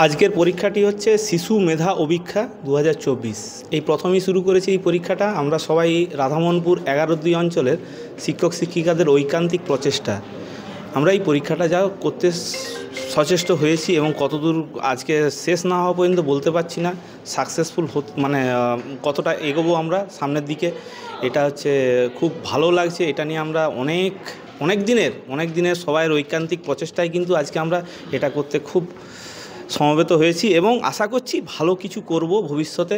আজকের পরীক্ষাটি হচ্ছে শিশু মেধা অভীক্ষা 2024। এই প্রথমেই শুরু করেছি এই পরীক্ষাটা। আমরা সবাই রাধামোহনপুর 11-2 অঞ্চলের শিক্ষক শিক্ষিকাদের ঐকান্তিক প্রচেষ্টা আমরা এই পরীক্ষাটা যা করতে সচেষ্ট হয়েছি, এবং কতদূর আজকে শেষ না হওয়া পর্যন্ত বলতে পারছি না সাকসেসফুল মানে কতটা এগোবো আমরা সামনের দিকে। এটা হচ্ছে খুব ভালো লাগছে। এটা নিয়ে আমরা অনেক দিনের সবাইয়ের ঐকান্তিক প্রচেষ্টায় কিন্তু আজকে আমরা এটা করতে খুব সমবেত হয়েছি, এবং আশা করছি ভালো কিছু করব ভবিষ্যতে।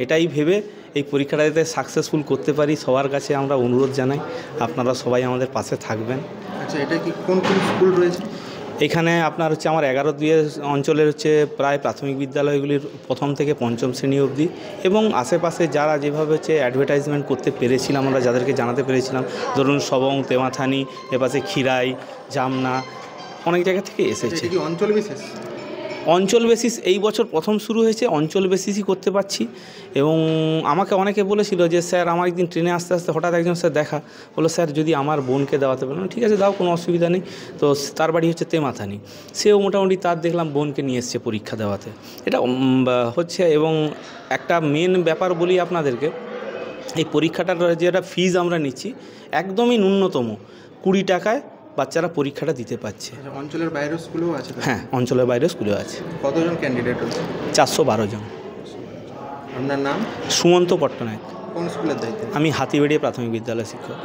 এটাই ভেবে এই পরীক্ষাটা যাতে সাকসেসফুল করতে পারি, সবার কাছে আমরা অনুরোধ জানাই আপনারা সবাই আমাদের পাশে থাকবেন। আচ্ছা, এটা কি কোন কোন স্কুল রয়েছে এখানে? আপনার হচ্ছে আমার 11-2 অঞ্চলের হচ্ছে প্রায় প্রাথমিক বিদ্যালয়গুলির প্রথম থেকে পঞ্চম শ্রেণী অবধি, এবং আশেপাশে যারা যেভাবে হচ্ছে অ্যাডভার্টাইজমেন্ট করতে পেরেছিলাম, আমরা যাদেরকে জানাতে পেরেছিলাম, ধরুন সবং, তেমাথানি, এপাশে খিরাই, জামনা, অনেক জায়গা থেকে এসেছে। অঞ্চল বিশেষ? অঞ্চল বেসিস এই বছর প্রথম শুরু হয়েছে, অঞ্চল বেসিসই করতে পারছি। এবং আমাকে অনেকে বলেছিল যে স্যার, আমার একদিন ট্রেনে আসতে আসতে হঠাৎ একজন স্যার দেখা বললো, স্যার যদি আমার বোনকে দেওয়াতে পারেন। ঠিক আছে, দাও, কোনো অসুবিধা নেই। তো তার বাড়ি হচ্ছে তেমাথানি, সেও মোটামুটি তার দেখলাম বোনকে নিয়ে এসছে পরীক্ষা দেওয়াতে। এটা হচ্ছে, এবং একটা মেন ব্যাপার বলি আপনাদেরকে, এই পরীক্ষাটার যেটা ফিজ আমরা নিচ্ছি একদমই ন্যূনতম 20 টাকায় বাচ্চারা পরীক্ষাটা দিতে পারছে। অঞ্চলের বাইরের স্কুলেও আছে? হ্যাঁ, অঞ্চলের বাইরেও স্কুলেও আছে। কতজন ক্যান্ডিডেট আছে? 412 জন। আপনার নাম? সুমন্ত পট্টনায়ক। কোন স্কুলের দায়িত্বে? আমি হাতিবাড়িয়া প্রাথমিক বিদ্যালয় শিক্ষক।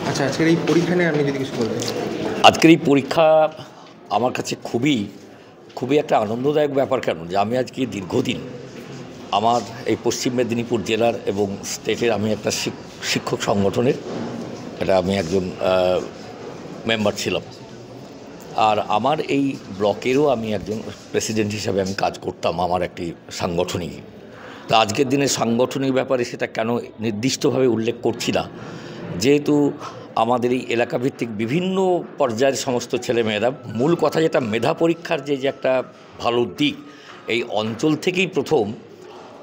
আচ্ছা, আজকের এই পরীক্ষা নিয়ে আপনি যদি কিছু বলবেন। আজকের এই পরীক্ষা আমার কাছে খুবই একটা আনন্দদায়ক ব্যাপার। কেন যে আমি আজকে দীর্ঘদিন আমার এই পশ্চিম মেদিনীপুর জেলার এবং স্টেটের আমি একটা শিক্ষক সংগঠনের আমি একজন মেম্বার ছিলাম, আর আমার এই ব্লকেরও আমি একজন প্রেসিডেন্ট হিসাবে আমি কাজ করতাম আমার একটি সাংগঠনিক। তা আজকের দিনে সাংগঠনিক ব্যাপারে সেটা কেন নির্দিষ্টভাবে উল্লেখ করছি না, যেহেতু আমাদের এই এলাকাভিত্তিক বিভিন্ন পর্যায়ের সমস্ত ছেলেমেয়েরা, মূল কথা যেটা মেধা পরীক্ষার যে একটা ভালো দিক, এই অঞ্চল থেকেই প্রথম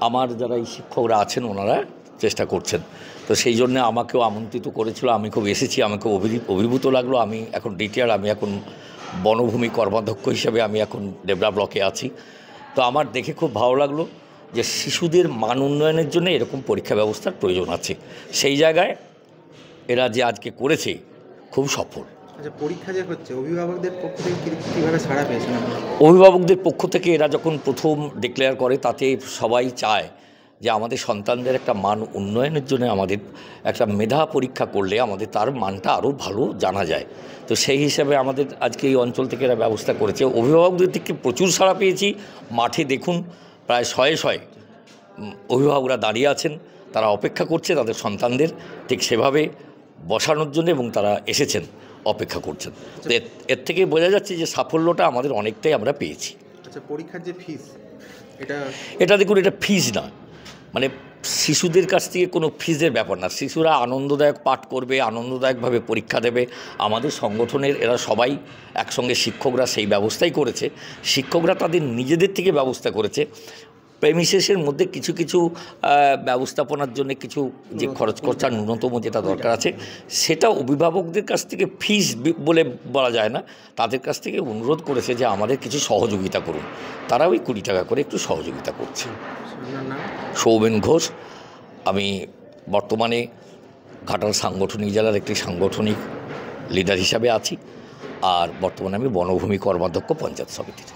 আমার যারা এই শিক্ষকরা আছেন ওনারা চেষ্টা করছেন। তো সেই জন্য আমাকেও আমন্ত্রিত করেছিল, আমি খুব এসেছি, আমাকে অভিভূত লাগলো। আমি এখন আমি এখন বনভূমি কর্মাধ্যক্ষ হিসেবে আমি এখন ডেবরা ব্লকে আছি। তো আমার দেখে খুব ভালো লাগলো যে শিশুদের মান উন্নয়নের জন্য এরকম পরীক্ষা ব্যবস্থার প্রয়োজন আছে। সেই জায়গায় এরা যে আজকে করেছে খুব সফল। আচ্ছা, পরীক্ষা যে হচ্ছে অভিভাবকদের পক্ষ থেকে কীভাবে সাড়া পেয়েছেন আপনারা? অভিভাবকদের পক্ষ থেকে এরা যখন প্রথম ডিক্লেয়ার করে তাতে সবাই চায় যে আমাদের সন্তানদের একটা মান উন্নয়নের জন্য আমাদের একটা মেধা পরীক্ষা করলে আমাদের তার মানটা আরও ভালো জানা যায়। তো সেই হিসাবে আমাদের আজকে এই অঞ্চল থেকে এরা ব্যবস্থা করেছে। অভিভাবকদের থেকে প্রচুর সাড়া পেয়েছি। মাঠে দেখুন প্রায় শয়ে শয়ে অভিভাবকরা দাঁড়িয়ে আছেন, তারা অপেক্ষা করছে তাদের সন্তানদের ঠিক সেভাবে বসানোর জন্য এবং তারা এসেছেন, অপেক্ষা করছেন। তো এর থেকে বোঝা যাচ্ছে যে সাফল্যটা আমাদের অনেকটাই আমরা পেয়েছি। আচ্ছা, পরীক্ষার যে ফিস এটা দেখুন, এটা ফিজ না, মানে শিশুদের কাছ থেকে কোনো ফিজের ব্যাপার না। শিশুরা আনন্দদায়ক পাঠ করবে, আনন্দদায়কভাবে পরীক্ষা দেবে। আমাদের সংগঠনের এরা সবাই একসঙ্গে, শিক্ষকরা সেই ব্যবস্থাই করেছে। শিক্ষকরা তাদের নিজেদের থেকে ব্যবস্থা করেছে। প্রেমিসেসের মধ্যে কিছু কিছু ব্যবস্থাপনার জন্য কিছু যে খরচ খরচা ন্যূনতম যেটা দরকার আছে সেটা অভিভাবকদের কাছ থেকে ফিস বলে বলা যায় না, তাদের কাছ থেকে অনুরোধ করেছে যে আমাদের কিছু সহযোগিতা করুন। তারা ওই 20 টাকা করে একটু সহযোগিতা করছে। সৌমেন ঘোষ, আমি বর্তমানে ঘাটাল সাংগঠনিক জেলার একটি সাংগঠনিক লিডার হিসাবে আছি, আর বর্তমানে আমি বনভূমি কর্মাধ্যক্ষ পঞ্চায়েত সমিতির।